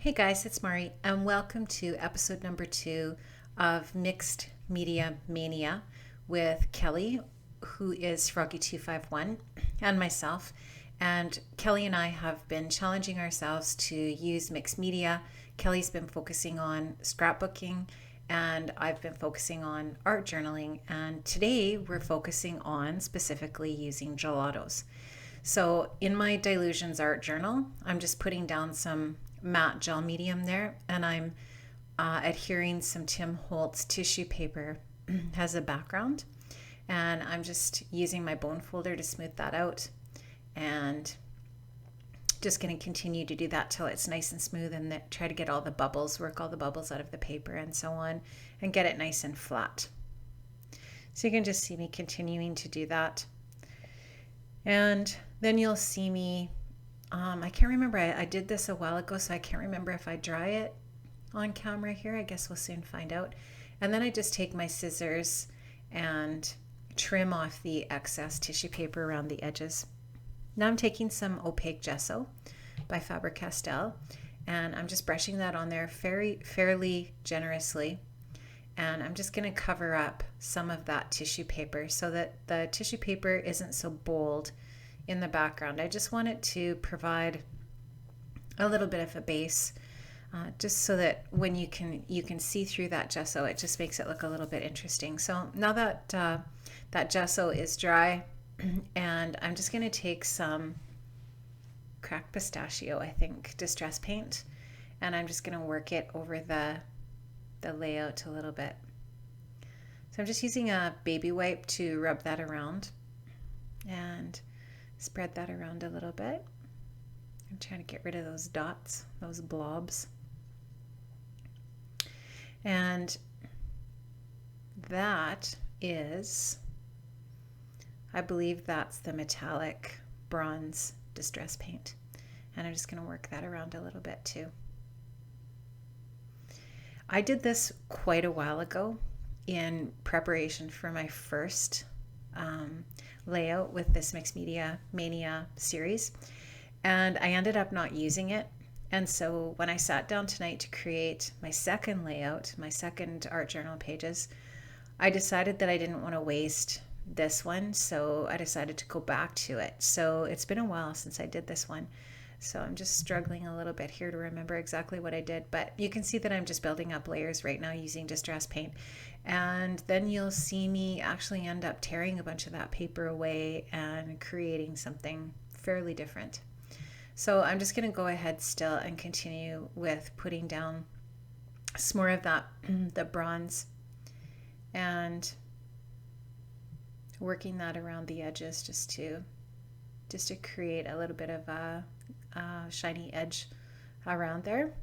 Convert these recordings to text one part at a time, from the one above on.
Hey guys, it's Mari, and welcome to episode number 2 of Mixed Media Mania with Kelly, who is Froggy251, and myself. And Kelly and I have been challenging ourselves to use mixed media. Kelly's been focusing on scrapbooking, and I've been focusing on art journaling. And today we're focusing on specifically using gelatos. So in my Dilutions art journal, I'm just putting down some matte gel medium there, and I'm adhering some Tim Holtz tissue paper as a background. And I'm just using my bone folder to smooth that out, and just going to continue to do that till it's nice and smooth, and try to get all the bubbles, work all the bubbles out of the paper and so on, and get it nice and flat. So you can just see me continuing to do that. And then you'll see me, I can't remember, I did this a while ago, so I can't remember if I dry it on camera here. I guess we'll soon find out. And then I just take my scissors and trim off the excess tissue paper around the edges. Now I'm taking some opaque gesso by Faber-Castell, and I'm just brushing that on there fairly generously. And I'm just going to cover up some of that tissue paper so that the tissue paper isn't so bold in the background. I just want it to provide a little bit of a base, just so that when you can see through that gesso, it just makes it look a little bit interesting. So now that that gesso is dry, and I'm just going to take some cracked pistachio, I think, distress paint, and I'm just going to work it over the layout a little bit. So I'm just using a baby wipe to rub that around and spread that around a little bit. I'm trying to get rid of those dots, those blobs. And that is, I believe that's the metallic bronze distress paint. And I'm just going to work that around a little bit too. I did this quite a while ago in preparation for my first layout with this Mixed Media Mania series, and I ended up not using it. And so when I sat down tonight to create my second layout, my second art journal pages, I decided that I didn't want to waste this one, so I decided to go back to it. So it's been a while since I did this one. So I'm just struggling a little bit here to remember exactly what I did, but you can see that I'm just building up layers right now using distress paint. And then you'll see me actually end up tearing a bunch of that paper away and creating something fairly different. So I'm just going to go ahead still and continue with putting down some more of that, the bronze, and working that around the edges just to create a little bit of a shiny edge around there.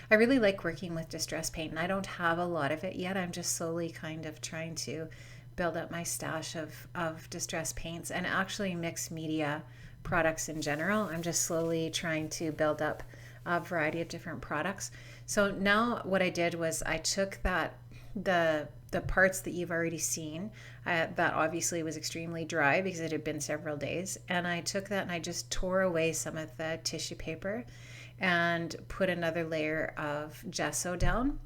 I really like working with distress paint, and I don't have a lot of it yet. I'm just slowly kind of trying to build up my stash of distress paints, and actually mixed media products in general. I'm just slowly trying to build up a variety of different products. So now what I did was I took the parts that you've already seen, that obviously was extremely dry because it had been several days, and I took that and I just tore away some of the tissue paper and put another layer of gesso down,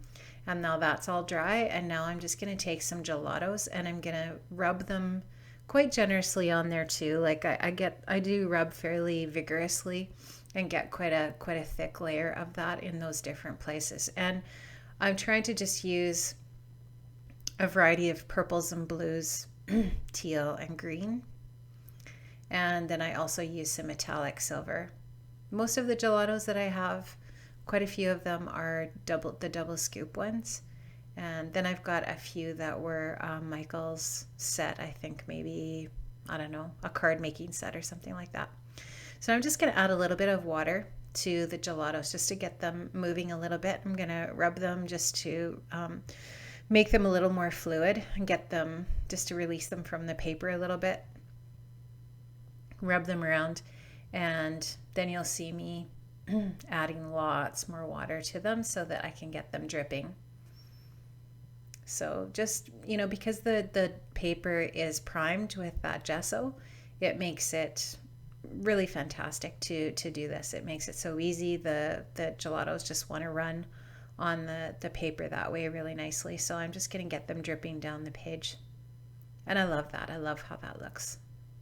and now that's all dry. And now I'm just going to take some gelatos and I'm going to rub them quite generously on there too. Like I do rub fairly vigorously and get quite a thick layer of that in those different places. And I'm trying to just use a variety of purples and blues, teal and green. And then I also use some metallic silver. Most of the gelatos that I have, quite a few of them are the double scoop ones. And then I've got a few that were Michael's set, I think maybe, I don't know, a card making set or something like that. So I'm just going to add a little bit of water to the gelatos just to get them moving a little bit. I'm going to rub them just to make them a little more fluid and get them just to release them from the paper a little bit. Rub them around, and then you'll see me adding lots more water to them so that I can get them dripping. So just, because the paper is primed with that gesso, it makes it really fantastic to do this. It makes it so easy. The gelatos just want to run on the paper that way really nicely. So I'm just going to get them dripping down the page. And I love that. I love how that looks.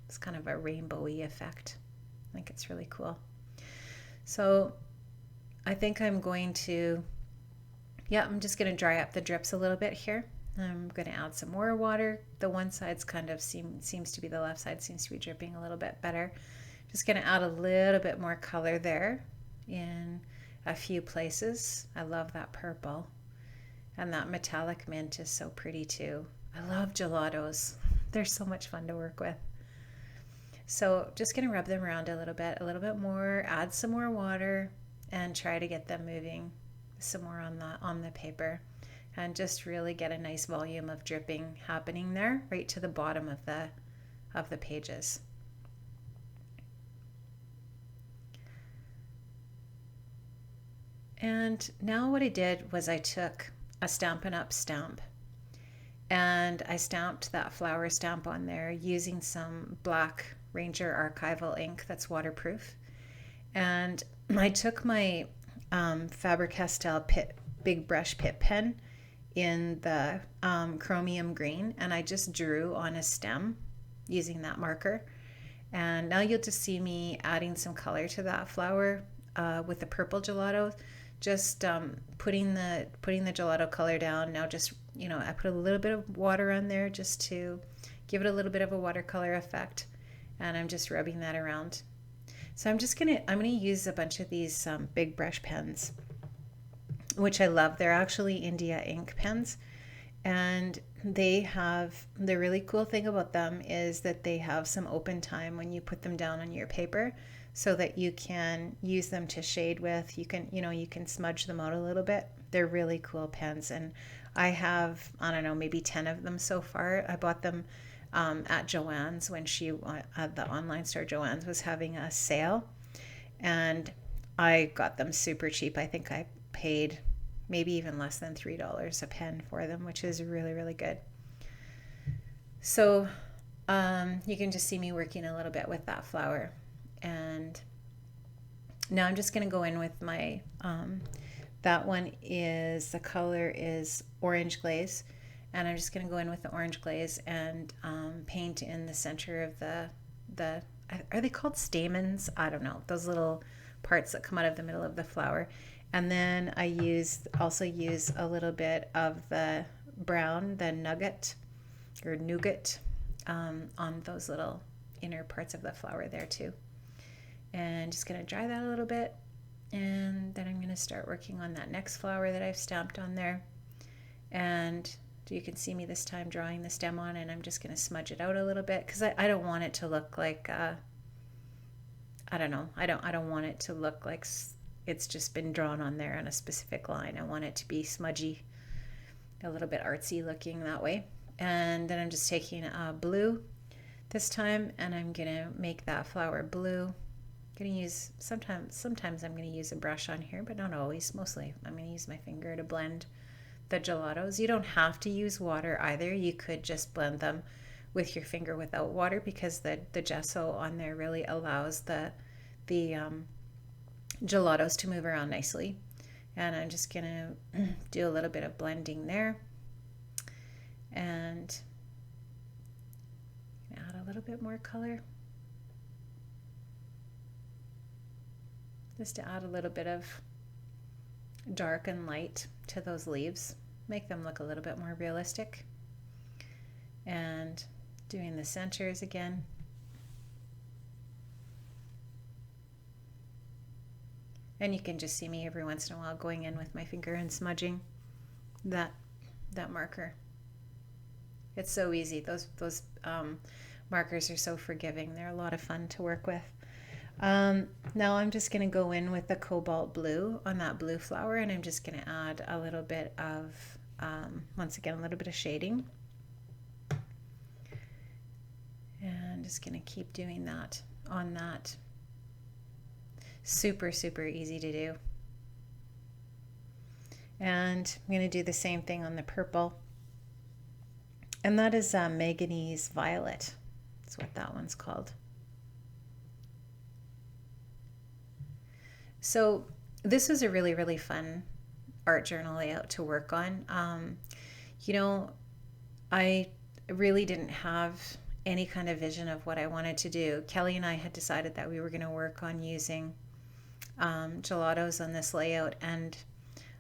It's kind of a rainbowy effect. I think it's really cool. So I think I'm going to, I'm just going to dry up the drips a little bit here. I'm going to add some more water. The one side's kind of seems to be, the left side seems to be dripping a little bit better. Just going to add a little bit more color there in a few places. I love that purple. And that metallic mint is so pretty too. I love gelatos. They're so much fun to work with. So just going to rub them around a little bit more, add some more water, and try to get them moving some more on the paper. And just really get a nice volume of dripping happening there, right to the bottom of the pages. And now what I did was I took a Stampin' Up! Stamp and I stamped that flower stamp on there using some black Ranger archival ink that's waterproof. And I took my Faber-Castell big brush Pitt pen in the chromium green, and I just drew on a stem using that marker. And now you'll just see me adding some color to that flower with the purple gelato. Just putting the gelato color down. Now just, I put a little bit of water on there just to give it a little bit of a watercolor effect, and I'm just rubbing that around. So I'm gonna use a bunch of these big brush pens, which I love. They're actually India ink pens, and the really cool thing about them is that they have some open time when you put them down on your paper, so that you can use them to shade with. You can smudge them out a little bit. They're really cool pens, and I have, I don't know, maybe 10 of them so far. I bought them at Joann's when the online store Joann's was having a sale, and I got them super cheap. I think I paid maybe even less than $3 a pen for them, which is really, really good. So you can just see me working a little bit with that flower. And now I'm just going to go in with my, that one is, the color is Orange Glaze. And I'm just going to go in with the orange glaze and paint in the center of the, are they called stamens? I don't know. Those little parts that come out of the middle of the flower. And then I also use a little bit of the brown, the nougat on those little inner parts of the flower there too. And just going to dry that a little bit. And then I'm going to start working on that next flower that I've stamped on there. And you can see me this time drawing the stem on, and I'm just going to smudge it out a little bit because I don't want it to look like, I don't know, I don't want it to look like it's just been drawn on there on a specific line. I want it to be smudgy, a little bit artsy looking that way. And then I'm just taking blue this time, and I'm going to make that flower blue. I'm going to use, sometimes I'm going to use a brush on here, but not always. Mostly I'm going to use my finger to blend the gelatos. You don't have to use water either. You could just blend them with your finger without water, because the gesso on there really allows the gelatos to move around nicely. And I'm just gonna do a little bit of blending there and add a little bit more color just to add a little bit of dark and light to those leaves, make them look a little bit more realistic. And doing the centers again. And you can just see me every once in a while going in with my finger and smudging that marker. It's so easy. Those markers are so forgiving. They're a lot of fun to work with. Now I'm just going to go in with the cobalt blue on that blue flower, and I'm just going to add a little bit of, once again, a little bit of shading. And just going to keep doing that on that. Super, super easy to do. And I'm going to do the same thing on the purple. And that is manganese violet. That's what that one's called. So this was a really, really fun art journal layout to work on. You know, I really didn't have any kind of vision of what I wanted to do. Kelly and I had decided that we were going to work on using gelatos on this layout, and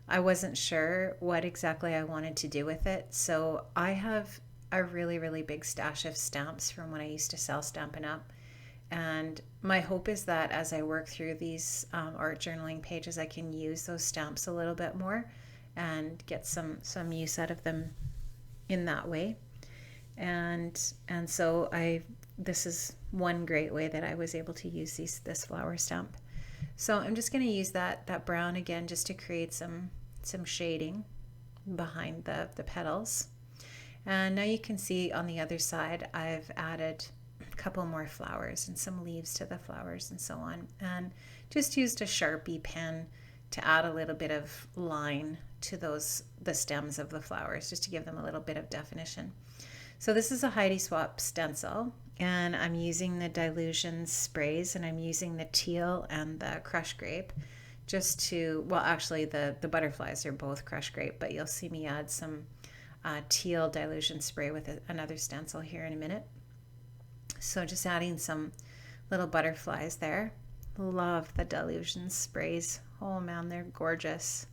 I wasn't sure what exactly I wanted to do with it. So I have a really, really big stash of stamps from when I used to sell Stampin' Up. And my hope is that as I work through these art journaling pages, I can use those stamps a little bit more and get some use out of them in that way. And so this is one great way that I was able to use this flower stamp. So I'm just going to use that brown again just to create some shading behind the petals. And now you can see on the other side I've added a couple more flowers and some leaves to the flowers and so on, and just used a Sharpie pen to add a little bit of line to the stems of the flowers, just to give them a little bit of definition. So this is a Heidi Swapp stencil, and I'm using the dilution sprays, and I'm using the teal and the crushed grape just to, well, actually the butterflies are both crushed grape, but you'll see me add some teal dilution spray with another stencil here in a minute. So just adding some little butterflies there. Love the dilution sprays. Oh man, they're gorgeous.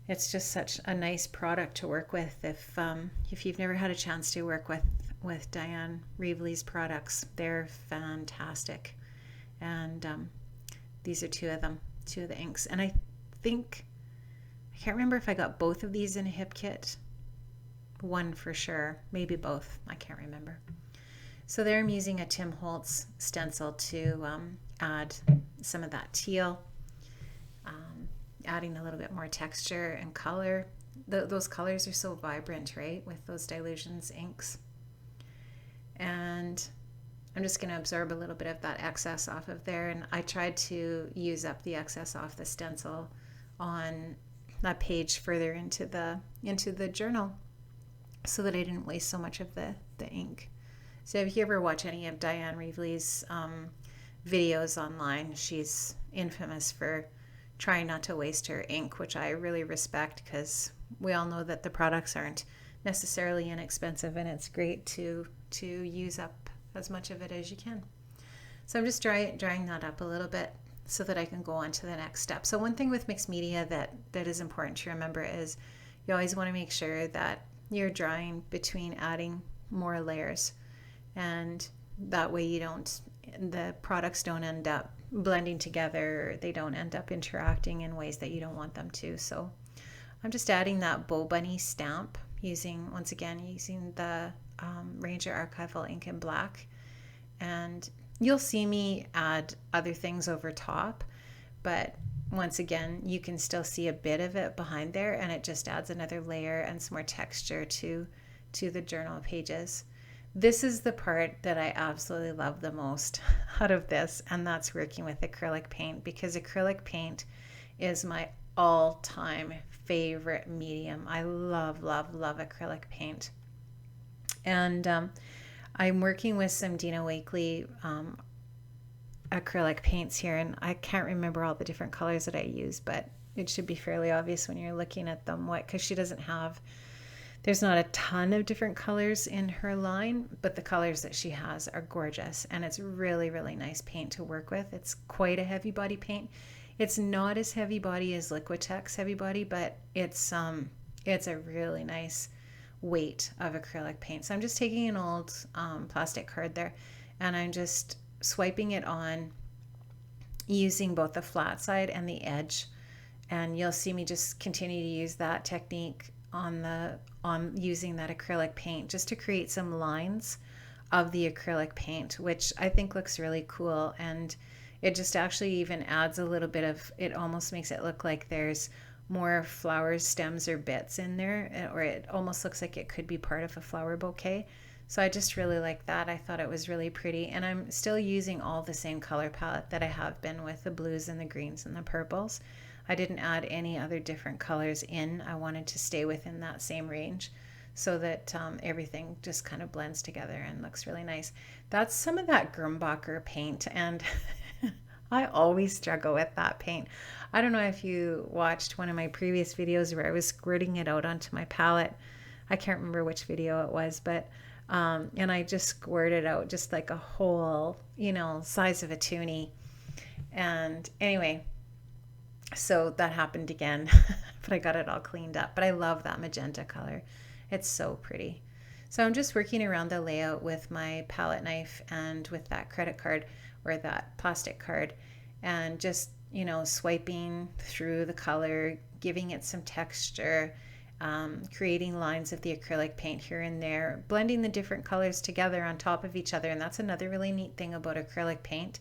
It's just such a nice product to work with. If you've never had a chance to work with Diane Reevely's products, they're fantastic. And these are two of the inks. And I can't remember if I got both of these in a hip kit. One for sure, maybe both. I can't remember. So there I'm using a Tim Holtz stencil to add some of that teal, adding a little bit more texture and color. Those colors are so vibrant, right, with those dilutions inks. And I'm just going to absorb a little bit of that excess off of there. And I tried to use up the excess off the stencil on that page further into the journal, so that I didn't waste so much of the ink. So if you ever watch any of Diane Reevely's videos online, she's infamous for trying not to waste her ink, which I really respect, because we all know that the products aren't necessarily inexpensive, and it's great to use up as much of it as you can. So I'm just drying that up a little bit so that I can go on to the next step. So one thing with mixed media that is important to remember is you always want to make sure that you're drying between adding more layers, and that way the products don't end up blending together, or they don't end up interacting in ways that you don't want them to. So I'm just adding that Bow Bunny stamp using the Ranger Archival ink in black, and you'll see me add other things over top, but once again you can still see a bit of it behind there, and it just adds another layer and some more texture to the journal pages. This is the part that I absolutely love the most out of this, and that's working with acrylic paint, because acrylic paint is my all-time favorite medium. I love, love, love acrylic paint. And I'm working with some Dina Wakley acrylic paints here, and I can't remember all the different colors that I use, but it should be fairly obvious when you're looking at them because there's not a ton of different colors in her line, but the colors that she has are gorgeous, and it's really, really nice paint to work with. It's quite a heavy body paint. It's not as heavy body as Liquitex heavy body, but it's a really nice weight of acrylic paint. So I'm just taking an old plastic card there, and I'm just swiping it on using both the flat side and the edge, and you'll see me just continue to use that technique on using that acrylic paint just to create some lines of the acrylic paint, which I think looks really cool. And it just actually even adds a little bit of, it almost makes it look like there's more flowers, stems, or bits in there, or it almost looks like it could be part of a flower bouquet. So I just really like that. I thought it was really pretty, and I'm still using all the same color palette that I have been with the blues and the greens and the purples. I didn't add any other different colors in. I wanted to stay within that same range so that everything just kind of blends together and looks really nice. That's some of that Grumbacher paint, and I always struggle with that paint. I don't know if you watched one of my previous videos where I was squirting it out onto my palette. I can't remember which video it was, but and I just squirted out just like a whole, size of a toonie. And anyway, so that happened again, but I got it all cleaned up. But I love that magenta color. It's so pretty. So I'm just working around the layout with my palette knife and with that credit card or that plastic card, and just, swiping through the color, giving it some texture, creating lines of the acrylic paint here and there, blending the different colors together on top of each other. And that's another really neat thing about acrylic paint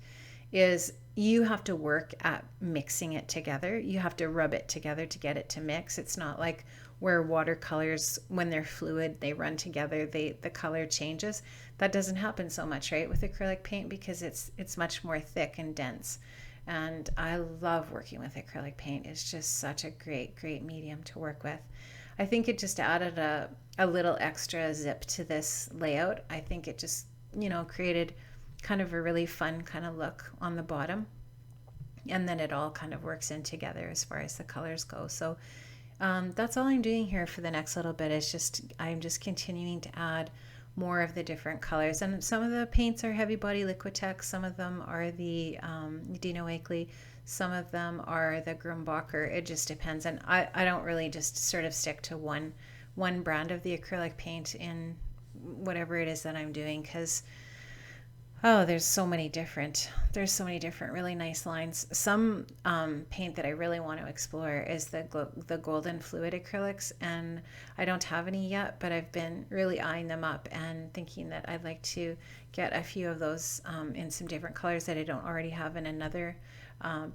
is you have to work at mixing it together. You have to rub it together to get it to mix. It's not like where watercolors, when they're fluid, they run together, the color changes. That doesn't happen so much, right, with acrylic paint, because it's much more thick and dense. And I love working with acrylic paint. It's just such a great medium to work with. I think it just added a little extra zip to this layout. I think it just, created kind of a really fun kind of look on the bottom. And then it all kind of works in together as far as the colors go. So that's all I'm doing here for the next little bit, is I'm just continuing to add more of the different colors. And some of the paints are heavy body Liquitex, some of them are the Dino Wakley, some of them are the Grumbacher. It just depends. And I don't really just sort of stick to one brand of the acrylic paint in whatever it is that I'm doing, because there's so many different really nice lines. Some paint that I really want to explore is the golden fluid acrylics, and I don't have any yet, but I've been really eyeing them up and thinking that I'd like to get a few of those in some different colors that I don't already have in another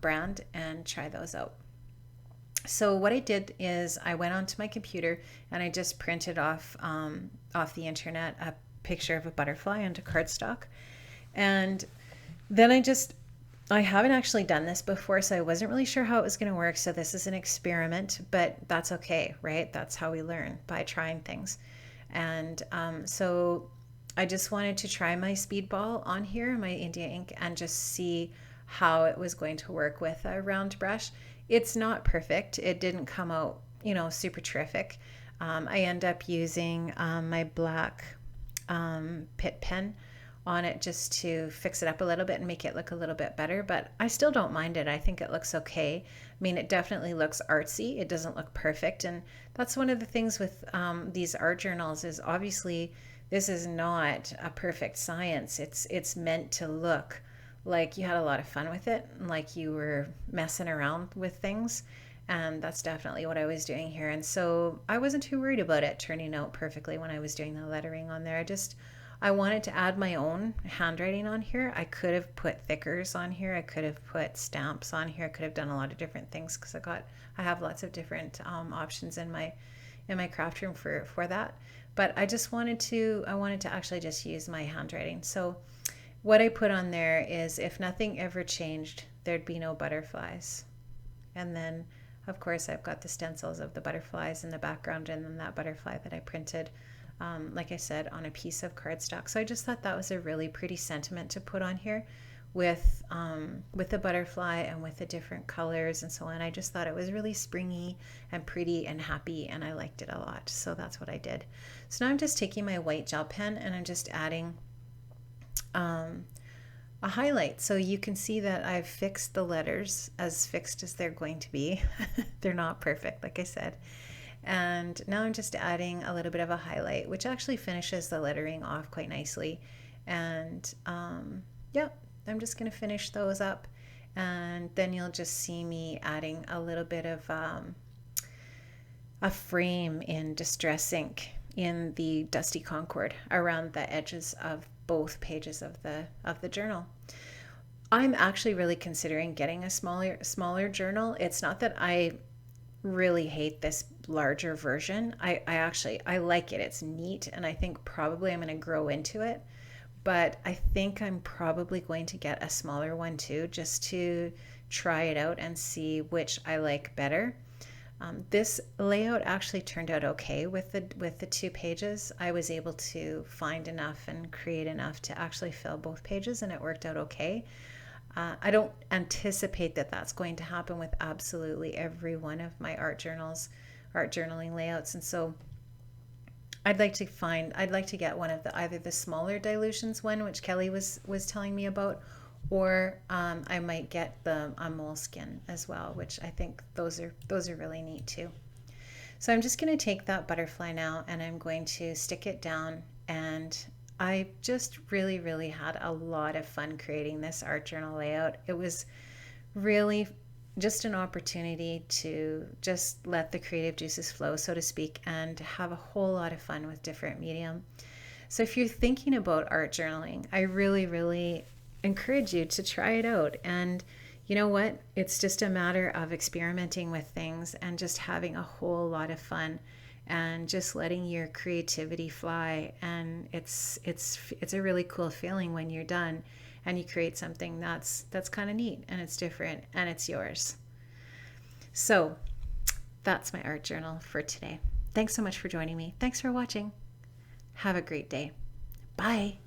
brand, and try those out. So what I did is I went onto my computer and I just printed off the internet a picture of a butterfly onto cardstock. And then I haven't actually done this before, so I wasn't really sure how it was going to work. So this is an experiment, but that's okay, right? That's how we learn, by trying things. And so I just wanted to try my speedball on here, my India ink, and just see how it was going to work with a round brush. It's not perfect. It didn't come out, super terrific. I end up using my black Pitt pen on it just to fix it up a little bit and make it look a little bit better, but I still don't mind it. I think it looks okay. I mean, it definitely looks artsy. It doesn't look perfect, and that's one of the things with these art journals, is obviously this is not a perfect science. It's meant to look like you had a lot of fun with it, like you were messing around with things, and that's definitely what I was doing here. And so I wasn't too worried about it turning out perfectly when I was doing the lettering on there. I wanted to add my own handwriting on here. I could have put thickers on here. I could have put stamps on here. I could have done a lot of different things, because I have lots of different options in my craft room for that. But I wanted to actually just use my handwriting. So what I put on there is, if nothing ever changed, there'd be no butterflies. And then, of course, I've got the stencils of the butterflies in the background, and then that butterfly that I printed, like I said, on a piece of cardstock. So I just thought that was a really pretty sentiment to put on here with the butterfly and with the different colors and so on. I just thought it was really springy and pretty and happy, and I liked it a lot. So that's what I did. So now I'm just taking my white gel pen and I'm just adding a highlight. So you can see that I've fixed the letters as fixed as they're going to be. They're not perfect, like I said. And now I'm just adding a little bit of a highlight, which actually finishes the lettering off quite nicely. And yeah, I'm just going to finish those up. And then you'll just see me adding a little bit of a frame in Distress ink in the Dusty Concord around the edges of both pages of the journal. I'm actually really considering getting a smaller journal. It's not that I really hate this larger version. I like it. It's neat, and I think probably I'm going to grow into it. But I think I'm probably going to get a smaller one too, just to try it out and see which I like better. This layout actually turned out okay with the 2 pages. I was able to find enough and create enough to actually fill both pages, and it worked out okay. I don't anticipate that that's going to happen with absolutely every one of my art journaling layouts. And so I'd like to get one of the, either the smaller dilutions one, which Kelly was telling me about, or I might get the moleskin as well, which I think those are really neat too. So I'm just going to take that butterfly now and I'm going to stick it down, and I just really, really had a lot of fun creating this art journal layout. It was really just an opportunity to just let the creative juices flow, so to speak, and have a whole lot of fun with different medium. So if you're thinking about art journaling, I really, really encourage you to try it out. And you know what? It's just a matter of experimenting with things and just having a whole lot of fun and just letting your creativity fly. And it's a really cool feeling when you're done and you create something that's kind of neat and it's different and it's yours. So that's my art journal for today. Thanks so much for joining me. Thanks for watching. Have a great day. Bye.